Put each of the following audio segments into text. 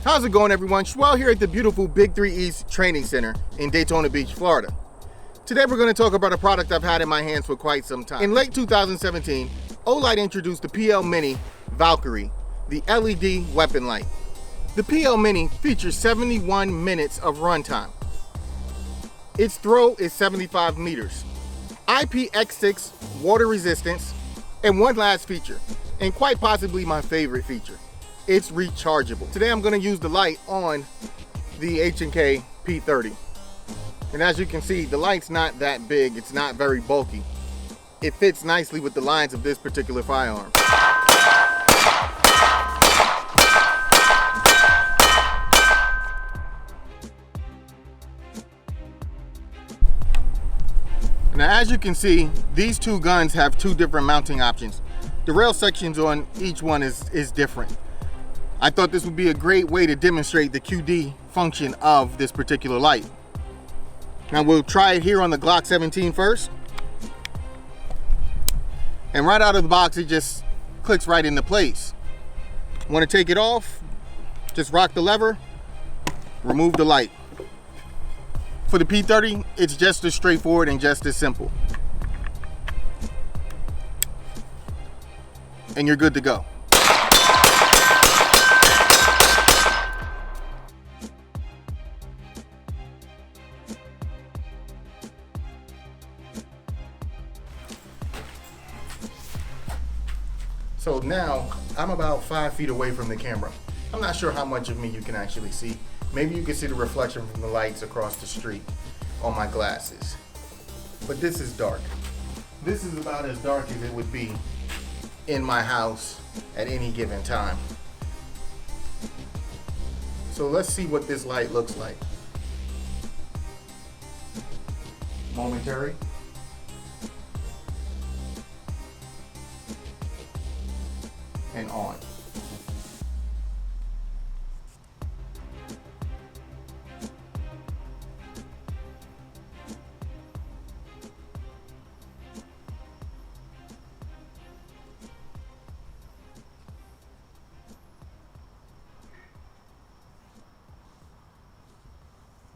How's it going, everyone? Schwell here at the beautiful Big 3 East Training Center in Daytona Beach, Florida. Today we're going to talk about a product I've had in my hands for quite some time. In late 2017, OLight introduced the PL-MINI Valkyrie, the LED weapon light. The PL-MINI features 71 minutes of runtime. Its throw is 75 meters. IPX6 water resistance, and one last feature, and quite possibly my favorite feature. It's rechargeable. Today I'm going to use the light on the H&K P30. And as you can see, the light's not that big, it's not very bulky. It fits nicely with the lines of this particular firearm. Now, as you can see, these two guns have two different mounting options. The rail sections on each one is different. I thought this would be a great way to demonstrate the QD function of this particular light. Now we'll try it here on the Glock 17 first. And right out of the box, it just clicks right into place. Want to take it off? Just rock the lever, remove the light. For the P30, it's just as straightforward and just as simple. And you're good to go. So now I'm about 5 feet away from the camera. I'm not sure how much of me you can actually see. Maybe you can see the reflection from the lights across the street on my glasses. But this is dark. This is about as dark as it would be in my house at any given time. So let's see what this light looks like. Momentary. And on.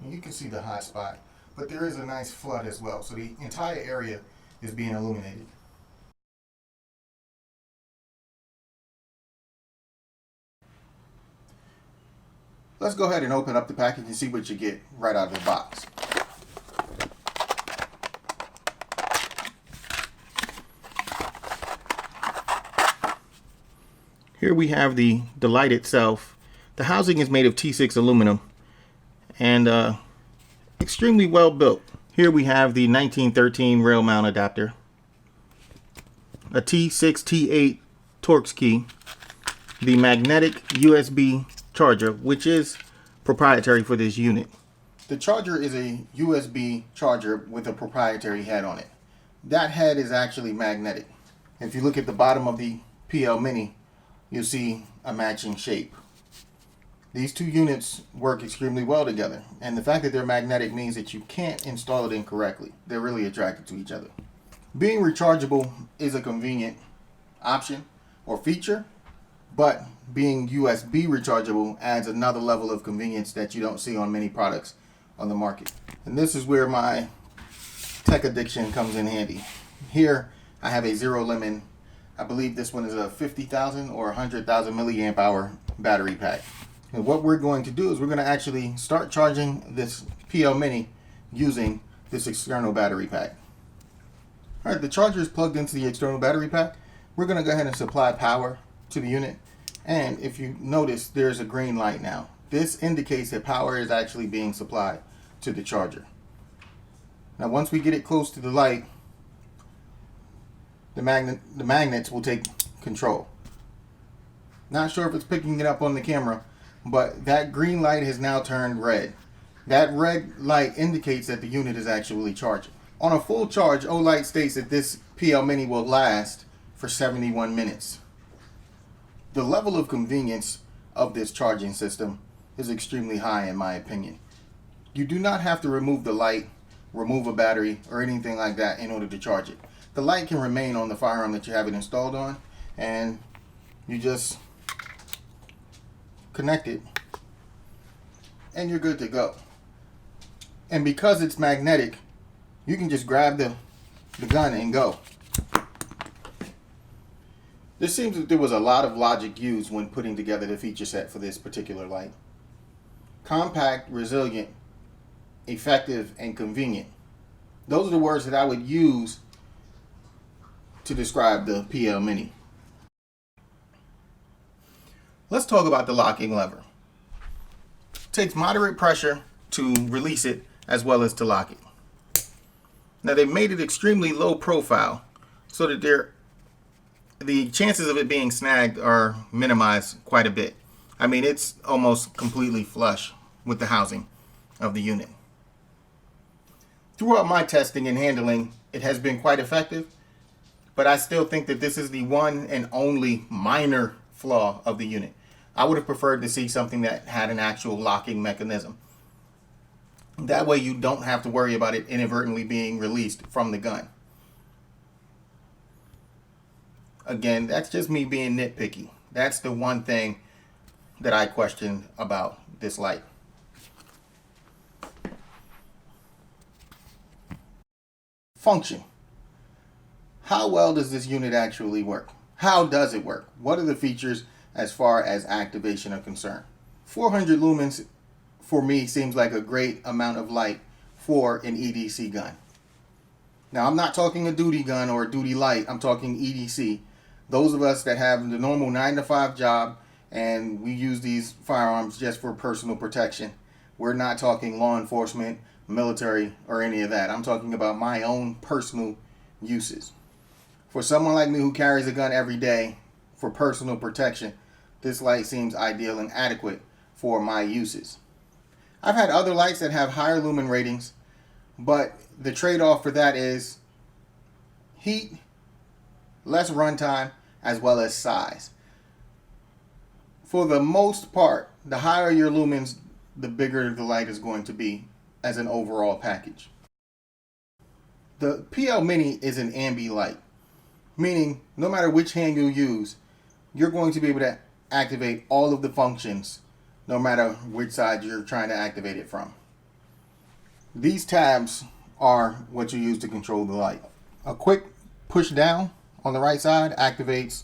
You can see the hot spot, but there is a nice flood as well, so the entire area is being illuminated. Let's go ahead and open up the package and see what you get right out of the box. Here we have the light itself. The housing is made of T6 aluminum and extremely well built. Here we have the 1913 rail mount adapter, a T6 T8 Torx key, the magnetic USB charger, which is proprietary for this unit. The charger is a USB charger with a proprietary head on it. That head is actually magnetic. If you look at the bottom of the PL-MINI, you'll see a matching shape. These two units work extremely well together, and the fact that they're magnetic means that you can't install it incorrectly. They're really attracted to each other. Being rechargeable is a convenient option or feature, but being USB rechargeable adds another level of convenience that you don't see on many products on the market. And this is where my tech addiction comes in handy. Here I have a zero limit. I believe this one is a 50,000 or 100,000 milliamp hour battery pack. And what we're going to do is we're going to actually start charging this PL-MINI using this external battery pack. All right, the charger is plugged into the external battery pack. We're going to go ahead and supply power to the unit. And if you notice, there's a green light now. This indicates that power is actually being supplied to the charger. Now, once we get it close to the light, the magnets will take control. Not sure if it's picking it up on the camera, but that green light has now turned red. That red light indicates that the unit is actually charging. On a full charge, OLight states that this PL-MINI will last for 71 minutes. The level of convenience of this charging system is extremely high in my opinion. You do not have to remove the light, remove a battery, or anything like that in order to charge it. The light can remain on the firearm that you have it installed on, and you just connect it and you're good to go. And because it's magnetic, you can just grab the gun and go. There seems that there was a lot of logic used when putting together the feature set for this particular light. Compact, resilient, effective, and convenient. Those are the words that I would use to describe the PL-MINI. Let's talk about the locking lever. It takes moderate pressure to release it as well as to lock it. Now they've made it extremely low profile so that the chances of it being snagged are minimized quite a bit. I mean, it's almost completely flush with the housing of the unit. Throughout my testing and handling, it has been quite effective, but I still think that this is the one and only minor flaw of the unit. I would have preferred to see something that had an actual locking mechanism. That way you don't have to worry about it inadvertently being released from the gun. Again, that's just me being nitpicky. That's the one thing that I questioned about this light. Function. How well does this unit actually work? How does it work? What are the features as far as activation are concerned? 400 lumens for me seems like a great amount of light for an EDC gun. Now I'm not talking a duty gun or a duty light, I'm talking EDC. Those of us that have the normal 9-to-5 job and we use these firearms just for personal protection. We're not talking law enforcement, military, or any of that. I'm talking about my own personal uses. For someone like me who carries a gun every day for personal protection, this light seems ideal and adequate for my uses. I've had other lights that have higher lumen ratings, but the trade-off for that is heat, less runtime, as well as size. For the most part, the higher your lumens, the bigger the light is going to be as an overall package. The PL-MINI is an ambi light, meaning no matter which hand you use, you're going to be able to activate all of the functions no matter which side you're trying to activate it from. These tabs are what you use to control the light. A quick push down on the right side activates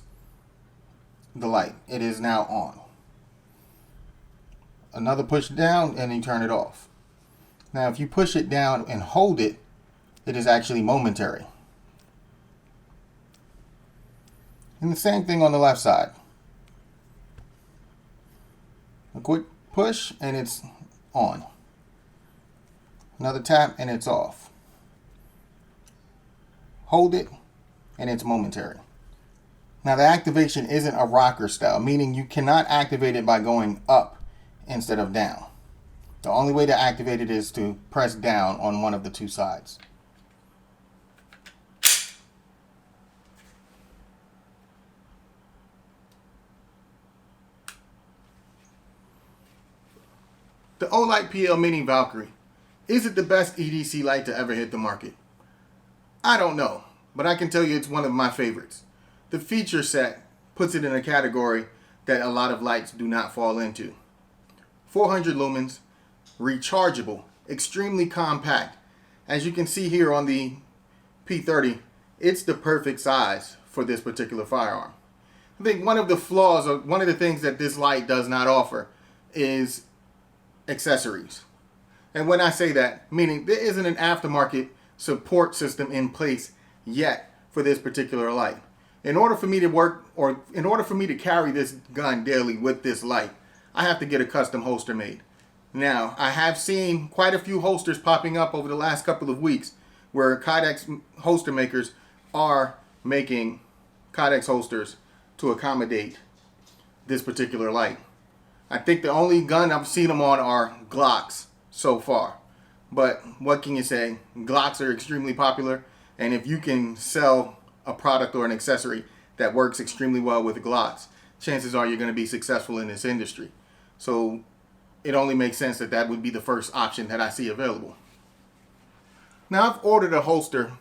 the light. It is now on. Another push down and you turn it off. Now if you push it down and hold it, it is actually momentary. And the same thing on the left side. A quick push and it's on. Another tap and it's off. Hold it and it's momentary. Now the activation isn't a rocker style, meaning you cannot activate it by going up instead of down. The only way to activate it is to press down on one of the two sides. The OLight PL-MINI Valkyrie. Is it the best EDC light to ever hit the market? I don't know, but I can tell you it's one of my favorites. The feature set puts it in a category that a lot of lights do not fall into. 400 lumens, rechargeable, extremely compact. As you can see here on the P30, it's the perfect size for this particular firearm. I think one of the flaws, or one of the things that this light does not offer, is accessories. And when I say that, meaning there isn't an aftermarket support system in place yet for this particular light. In order for me to work, or in order for me to carry this gun daily with this light, I have to get a custom holster made. Now, I have seen quite a few holsters popping up over the last couple of weeks where Kydex holster makers are making Kydex holsters to accommodate this particular light. I think the only gun I've seen them on are Glocks so far. But what can you say? Glocks are extremely popular, and if you can sell a product or an accessory that works extremely well with Glocks, chances are you're going to be successful in this industry. So it only makes sense that that would be the first option that I see available. Now I've ordered a holster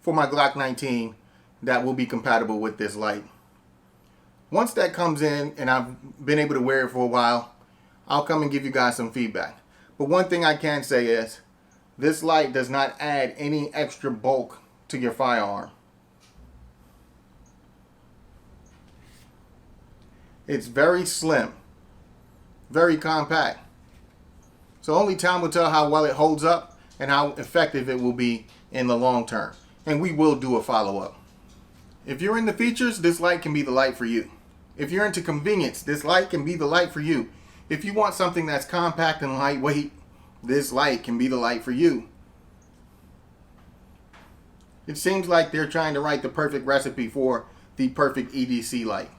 for my Glock 19 that will be compatible with this light. Once that comes in and I've been able to wear it for a while, I'll come and give you guys some feedback. But one thing I can say is this light does not add any extra bulk to your firearm. It's very slim, very compact. So only time will tell how well it holds up and how effective it will be in the long term. And we will do a follow-up. If you're into features, this light can be the light for you. If you're into convenience, this light can be the light for you. If you want something that's compact and lightweight, this light can be the light for you. It seems like they're trying to write the perfect recipe for the perfect EDC light.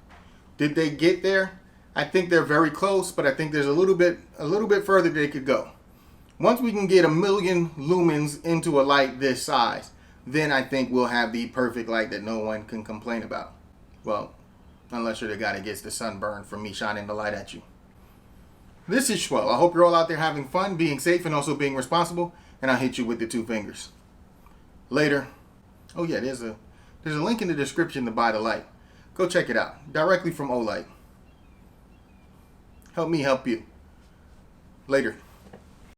Did they get there? I think they're very close, but I think there's a little bit further they could go. Once we can get 1,000,000 lumens into a light this size, then I think we'll have the perfect light that no one can complain about. Well, unless you're the guy that gets the sunburn from me shining the light at you. This is Schwell. I hope you're all out there having fun, being safe, and also being responsible. And I'll hit you with the 2 fingers. Later. Oh yeah, there's a link in the description to buy the light. Go check it out. Directly from OLight. Help me help you. Later.